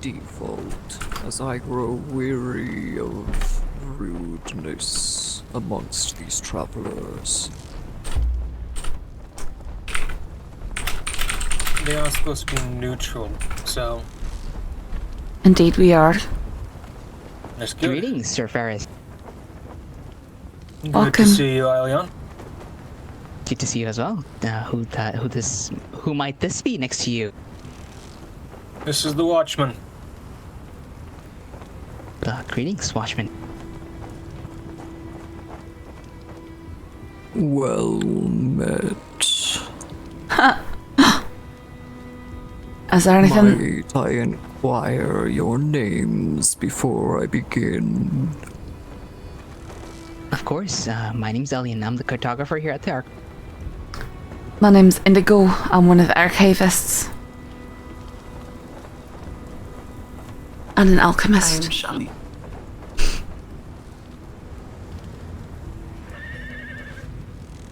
default, as I grow weary of rudeness amongst these travelers. They are supposed to be neutral, so... Indeed we are. That's good. Greetings, Sir Ferris. Good Welcome. to see you, Aelion. Good to see you as well. Who might this be next to you? This is the Watchman. Greetings, Watchman. Well met. Is there anything? Might I inquire your names before I begin? Of course, my name's Elian. I'm the cartographer here at the Ark. My name's Indigo. I'm one of the archivists. And an alchemist. I'm Shani.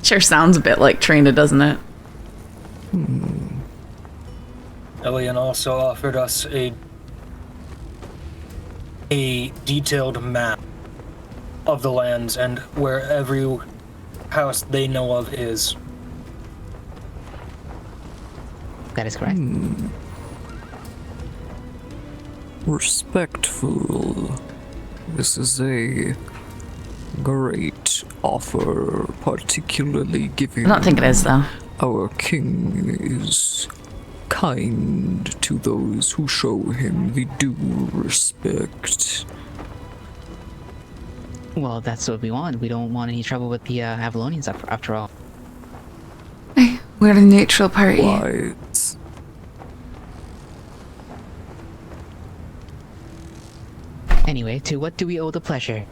Sure sounds a bit like Trina, doesn't it? Elian also offered us a detailed map of the lands and where every house they know of is. That is correct. Respectful. This is a great offer, particularly given I don't think it is, though. our king is kind to those who show him the due respect. Well, that's what we want. We don't want any trouble with the Avalonians after all. Hey, we're a neutral party. Wise. Anyway, to what do we owe the pleasure?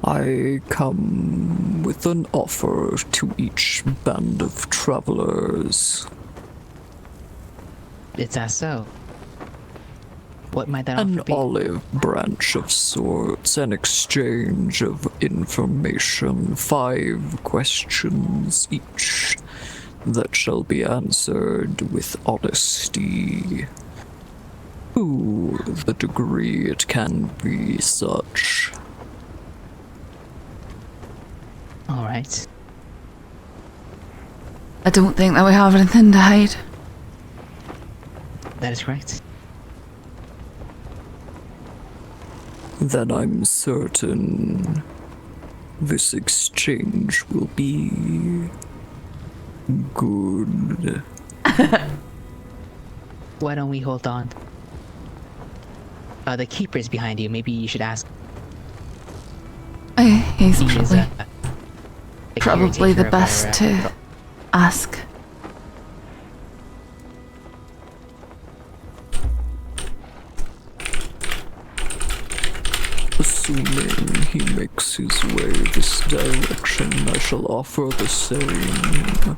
I come with an offer to each band of travelers. It's as so. What might that An offer be? olive branch of sorts, an exchange of information, 5 questions each that shall be answered with honesty. To the degree it can be such. Alright. I don't think that we have anything to hide. That is correct. Then I'm certain this exchange will be good. Why don't we hold on? The keeper's behind you. Maybe you should ask. He's He is, probably the caretaker of best our, to ask. Assuming he makes his way this direction, I shall offer the same.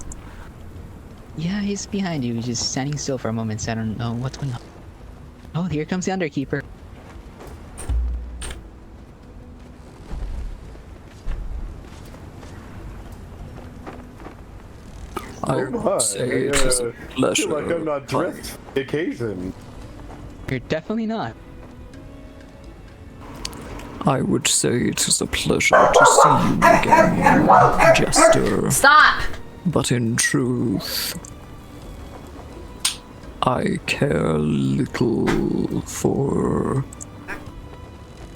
Yeah, he's behind you. He's just standing still for a moment, so I don't know what's going on. Oh, here comes the Underkeeper. I would say it is a I pleasure. feel like I'm not dressed for the occasion. You're definitely not. I would say it is a pleasure to see you again, Jester. Stop! But in truth, I care little for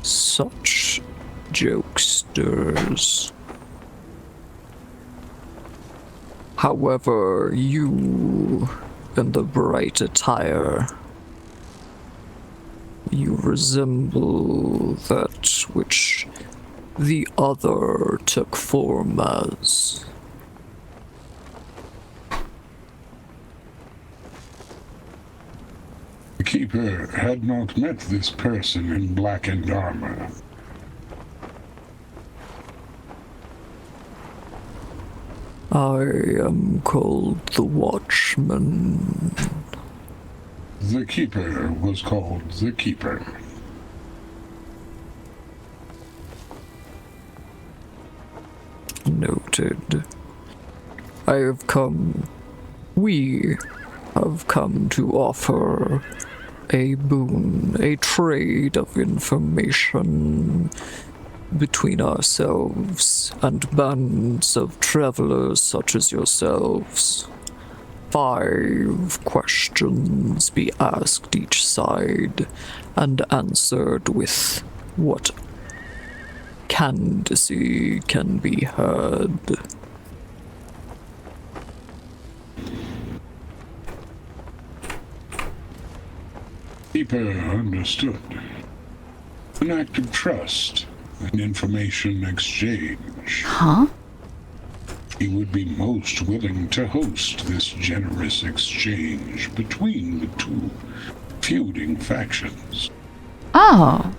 such jokesters. However, you in the bright attire, you resemble that which the other took form as. The Keeper had not met this person in blackened armor. I am called the Watchman. The Keeper was called the Keeper. Noted. I have come. We have come to offer a boon, a trade of information between ourselves and bands of travelers such as yourselves. 5 questions be asked each side and answered with what candidacy can be heard. Keeper understood. An act of trust, an information exchange. Huh? He would be most willing to host this generous exchange between the 2 feuding factions. Oh.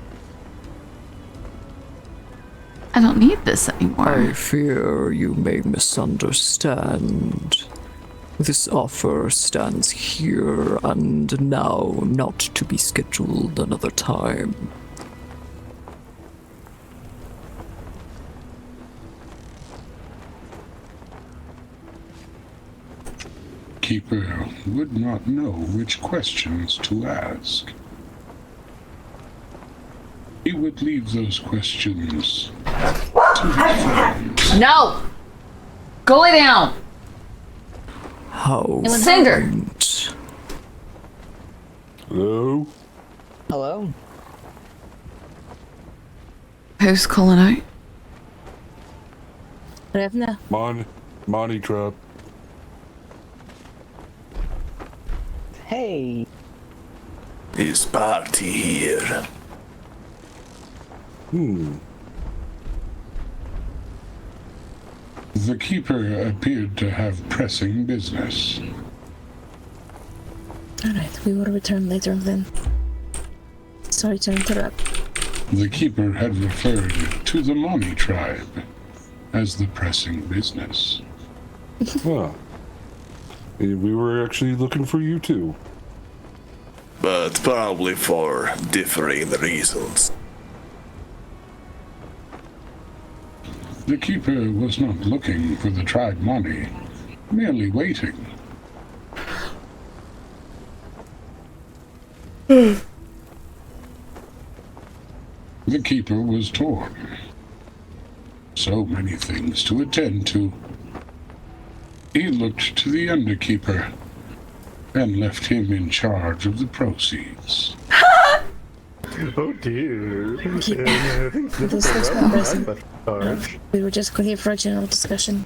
I don't need this anymore. I fear you may misunderstand. This offer stands here and now, not to be scheduled another time. Keeper would not know which questions to ask. He would leave those questions to his friends. No! Go lay down! How Cinder! quaint. Hello? Hello? Who's calling out? Revna. Money trap. Hey! Is party here? The keeper appeared to have pressing business. Alright, we will return later then. Sorry to interrupt. The keeper had referred to the Moni tribe as the pressing business. Huh. We were actually looking for you too. But probably for differing reasons. The keeper was not looking for the tribe Moni, merely waiting. The keeper was torn. So many things to attend to. He looked to the underkeeper and left him in charge of the proceeds. Oh dear. This is not present. We were just here for a general discussion.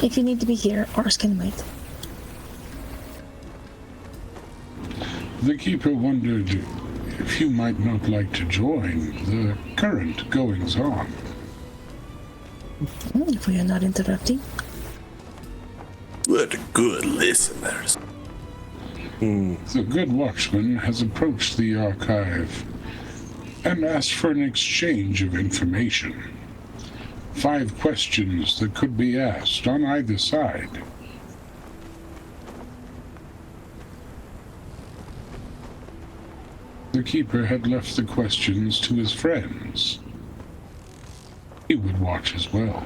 If you need to be here, ours can wait. The keeper wondered if you might not like to join the current goings-on. If we are not interrupting. We're good listeners. The good watchman has approached the archive and asked for an exchange of information. 5 questions that could be asked on either side. The keeper had left the questions to his friends. He would watch as well.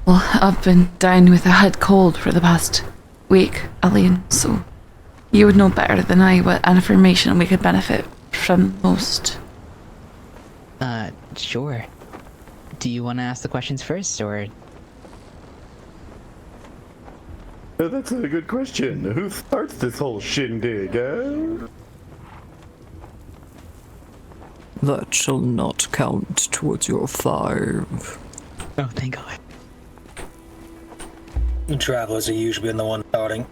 Well, I've been down with a head cold for the past week, Alien, so you would know better than I what information we could benefit from most. Sure. Do you want to ask the questions first, or? That's a good question. Who starts this whole shindig, eh? That shall not count towards your 5. Oh, thank God. Travelers are usually the one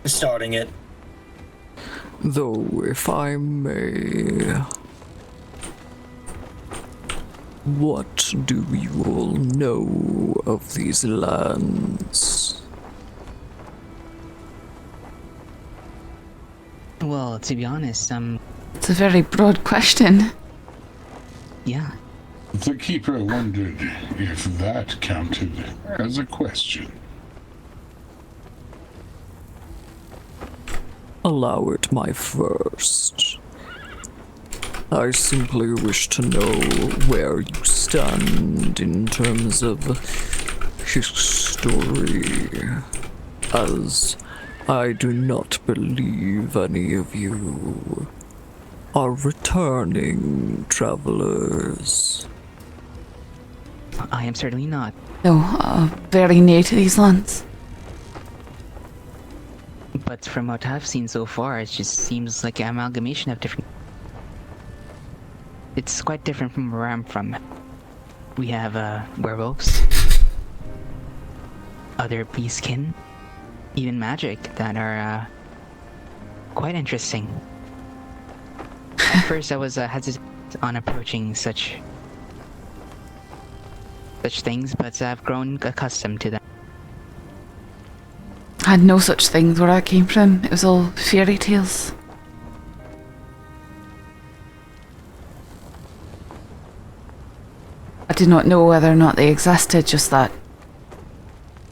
starting it. Though, if I may, what do you all know of these lands? Well, to be honest, It's a very broad question. yeah. The keeper wondered if that counted as a question. Allow it my first. I simply wish to know where you stand stand in terms of history, as I do not believe any of you are returning travelers. I am certainly not. No, very new to these lands. But from what I've seen so far, it just seems like an amalgamation of different... It's quite different from where I'm from. We have werewolves, other beastkin, even magic that are quite interesting. At first I was hesitant on approaching such things, but I've grown accustomed to them. I had no such things where I came from. It was all fairy tales. I do not know whether or not they existed, just that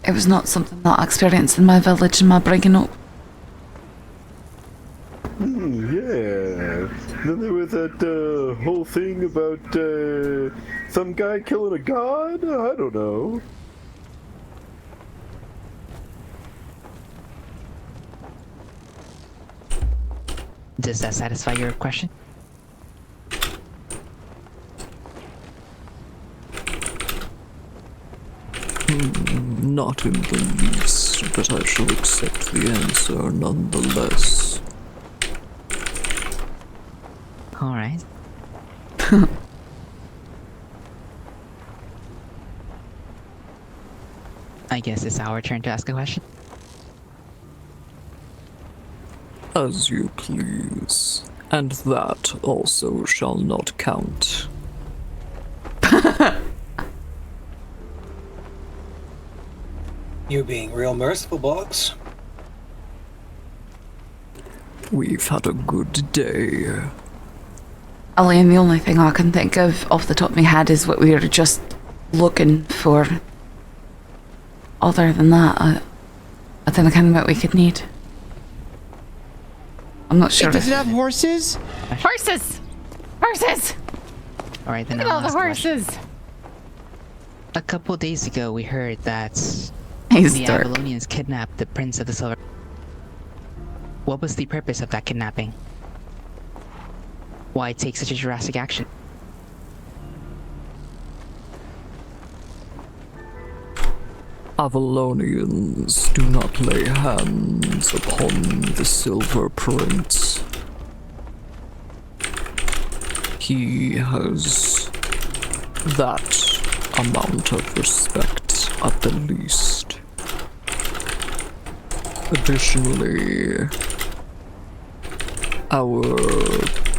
it was not something that I experienced in my village and my bringing up. Yeah. Then there was that whole thing about some guy killing a god? I don't know. Does that satisfy your question? Not in the least, but I shall accept the answer nonetheless. Alright. I guess it's our turn to ask a question. As you please, and that also shall not count. You're being real merciful, Box. We've had a good day. Elaine, the only thing I can think of off the top of my head is what we were just looking for. Other than that, I don't know what we could need. I'm not sure. Does it have horses? Horses! Horses! Alright, then Look at all I'll the ask a question. horses! A couple days ago, we heard that He's the dark. Avalonians kidnapped the Prince of the Silver. What was the purpose of that kidnapping? Why take such a drastic action? Avalonians do not lay hands upon the Silver Prince. He has that amount of respect at the least. Additionally, our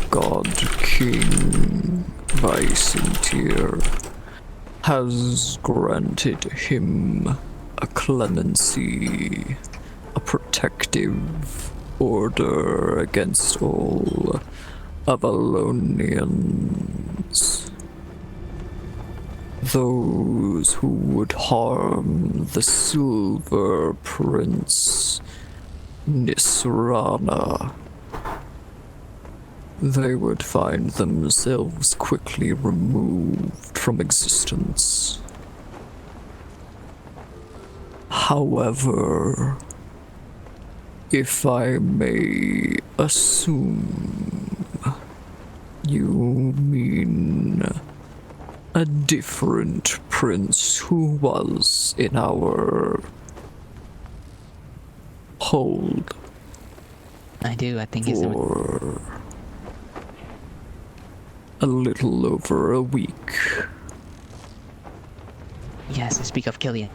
God King Vicentir has granted him a clemency, a protective order against all Avalonians. Those who would harm the Silver Prince Nisrana, they would find themselves quickly removed from existence. However, if I may assume, you mean a different prince who was in our hold I do, I think he's the... for a little over a week. Yes, I speak of Killian.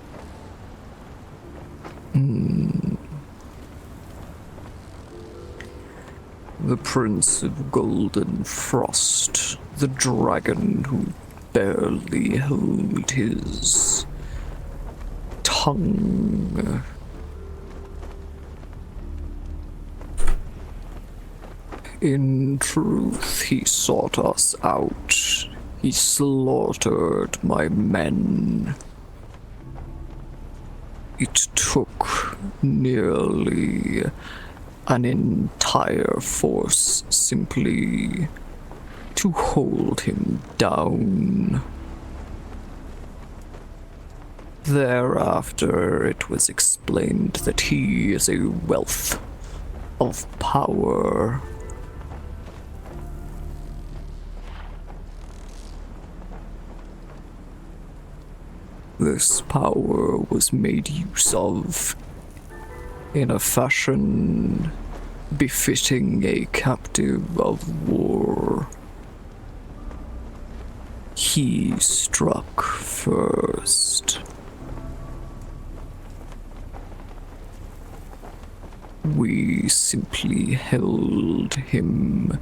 The Prince of Golden Frost, the dragon who barely held his tongue. In truth, he sought us out. He slaughtered my men. It took nearly an entire force simply to hold him down. Thereafter, it was explained that he is a wealth of power. This power was made use of in a fashion befitting a captive of war. He struck first. We simply held him.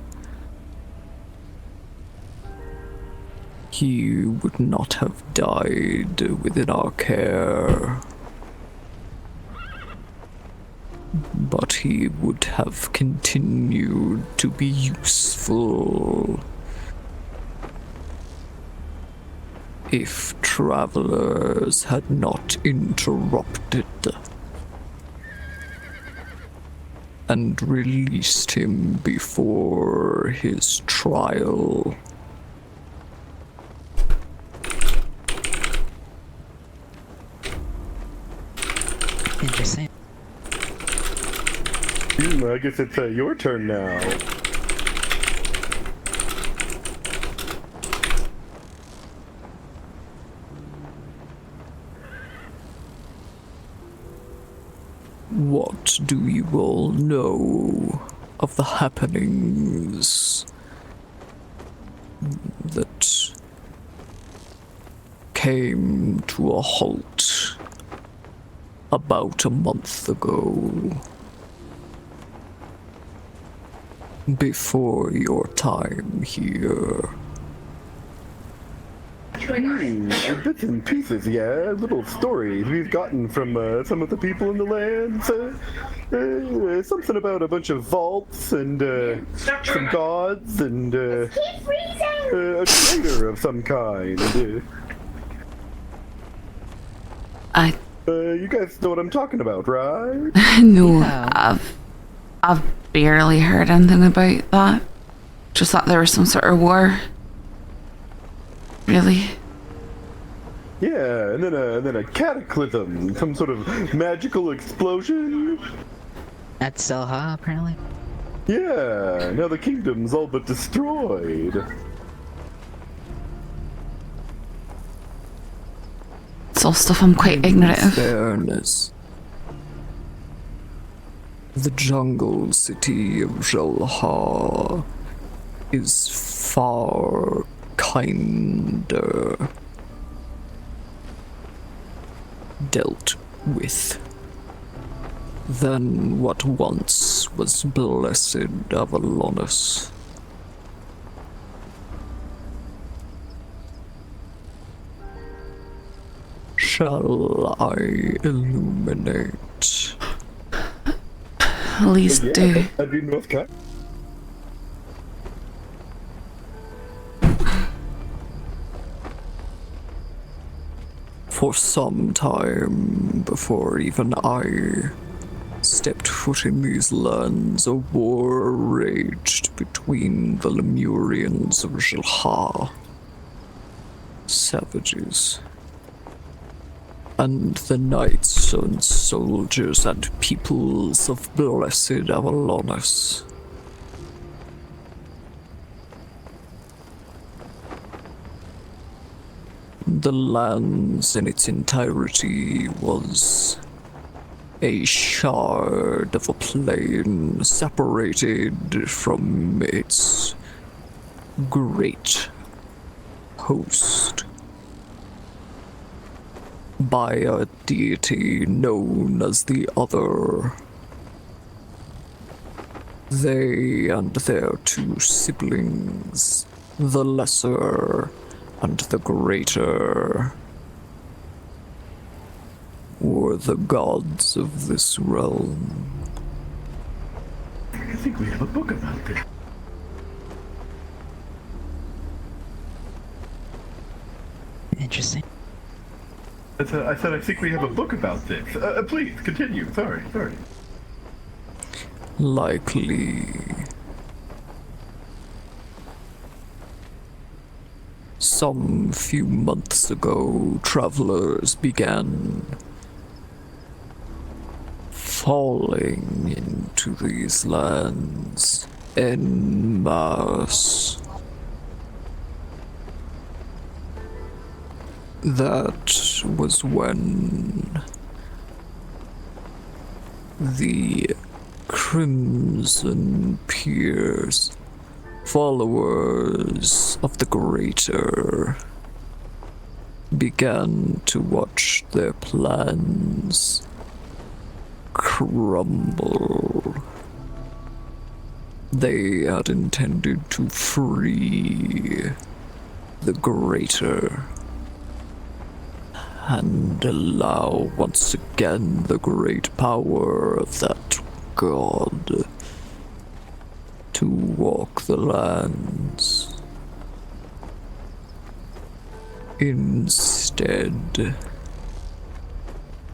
He would not have died within our care, but he would have continued to be useful if travelers had not interrupted and released him before his trial. Interesting. I guess it's your turn now. What do you all know of the happenings that came to a halt about a month ago? Before your time here. Bits and pieces, yeah. Little stories we've gotten from some of the people in the lands. Something about a bunch of vaults and some gods and a traitor of some kind. You guys know what I'm talking about, right? No, I've barely heard anything about that. Just that there was some sort of war. Really? Yeah, and then a cataclysm, some sort of magical explosion. At Selha, apparently. Yeah, now the kingdom's all but destroyed. It's all stuff I'm quite ignorant of. Fairness. The jungle city of Xelha is far kinder dealt with than what once was blessed Avalonus. Shall I illuminate? Please do. I'd be North Cat. For some time before even I stepped foot in these lands, a war raged between the Lemurians of Xelha, savages, and the knights and soldiers and peoples of blessed Avalonus. The lands in its entirety was a shard of a plain separated from its great host by a deity known as the Other. They and their two siblings, the Lesser and the Greater, were the gods of this realm. I think we have a book about this. Interesting. I said I think we have a book about this. Please, continue. Sorry. Likely. some few months ago, travelers began falling into these lands en masse. That was when the Crimson Peers, followers of the Greater, began to watch their plans crumble. They had intended to free the Greater and allow once again the great power of that god to walk the lands. Instead,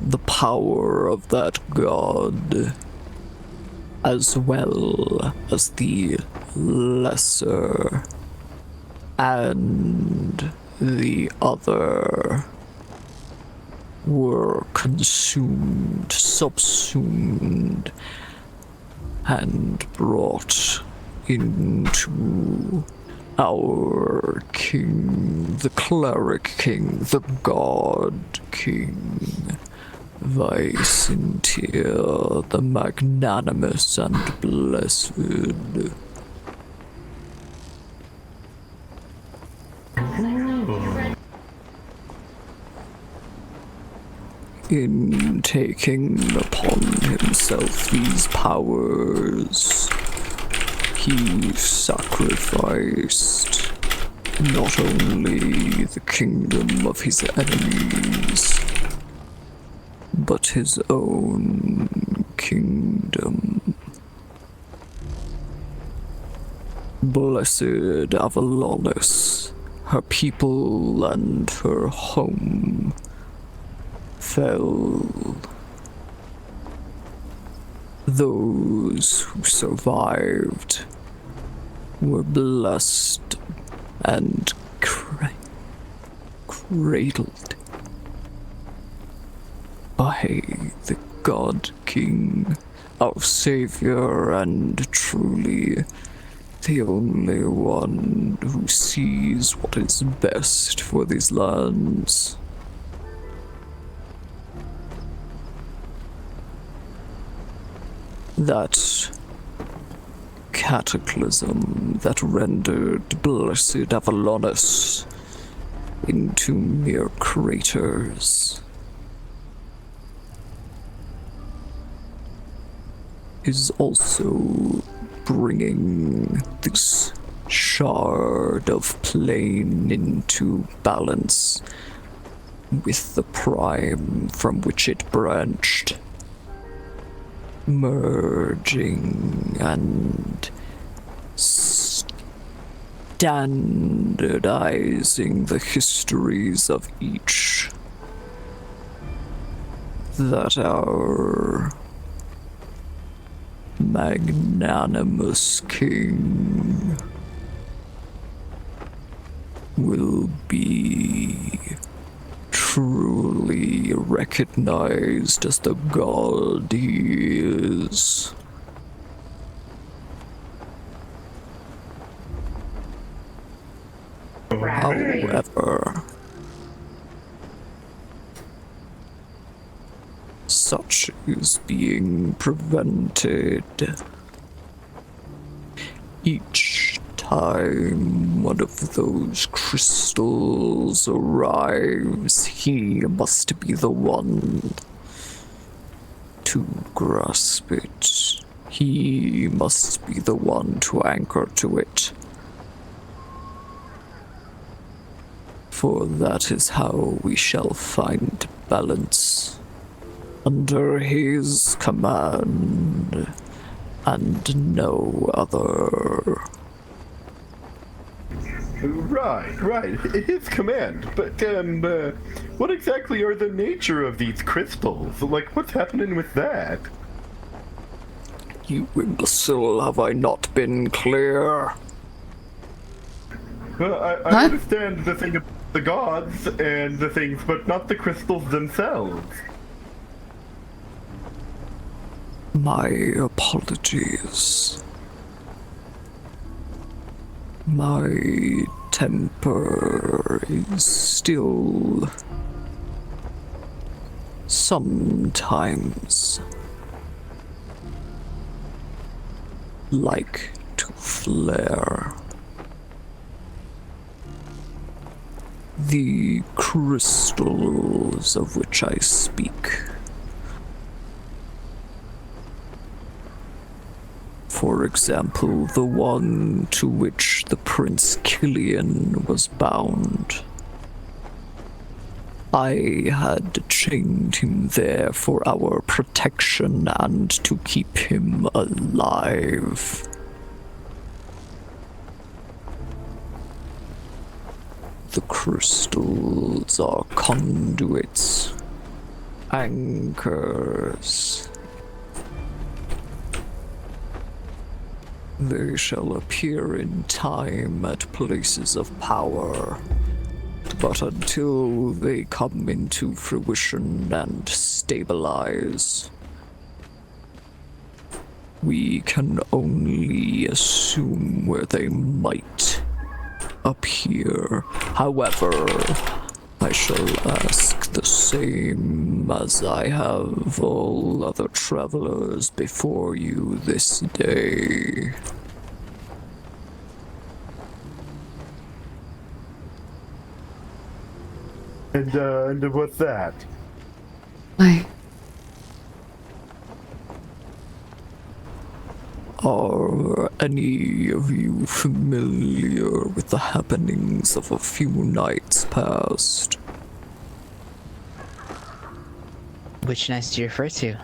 the power of that god, as well as the lesser and the other, were consumed, subsumed, and brought into our king, the cleric king, the god king, Vicentir, the magnanimous and blessed. In taking upon himself these powers, he sacrificed not only the kingdom of his enemies, but his own kingdom. Blessed Avalonis, her people and her home fell. Those who survived were blessed and cradled by the God King, our Savior, and truly the only one who sees what is best for these lands. That cataclysm that rendered blessed Avalonis into mere craters is also bringing this shard of plane into balance with the prime from which it branched, merging and standardizing the histories of each, that our magnanimous king will be truly recognized as the god he is. However, such is being prevented. Each time one of those crystals arrives, he must be the one to grasp it. He must be the one to anchor to it. For that is how we shall find balance under his command and no other. Right. His command. But, what exactly are the nature of these crystals? Like, what's happening with that? You imbecile, have I not been clear? Well, I Huh? understand the thing of the gods and the things, but not the crystals themselves. My apologies. My temper is still sometimes like to flare. The crystals of which I speak, for example, the one to which the Prince Killian was bound, I had chained him there for our protection and to keep him alive. The crystals are conduits, anchors. They shall appear in time at places of power, but until they come into fruition and stabilize, we can only assume where they might appear. However, I shall ask the same as I have all other travelers before you this day. And what's that? Why? Are any of you familiar with the happenings of a few nights past? Which nights do you refer to?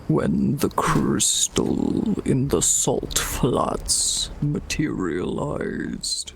When the crystal in the salt flats materialized.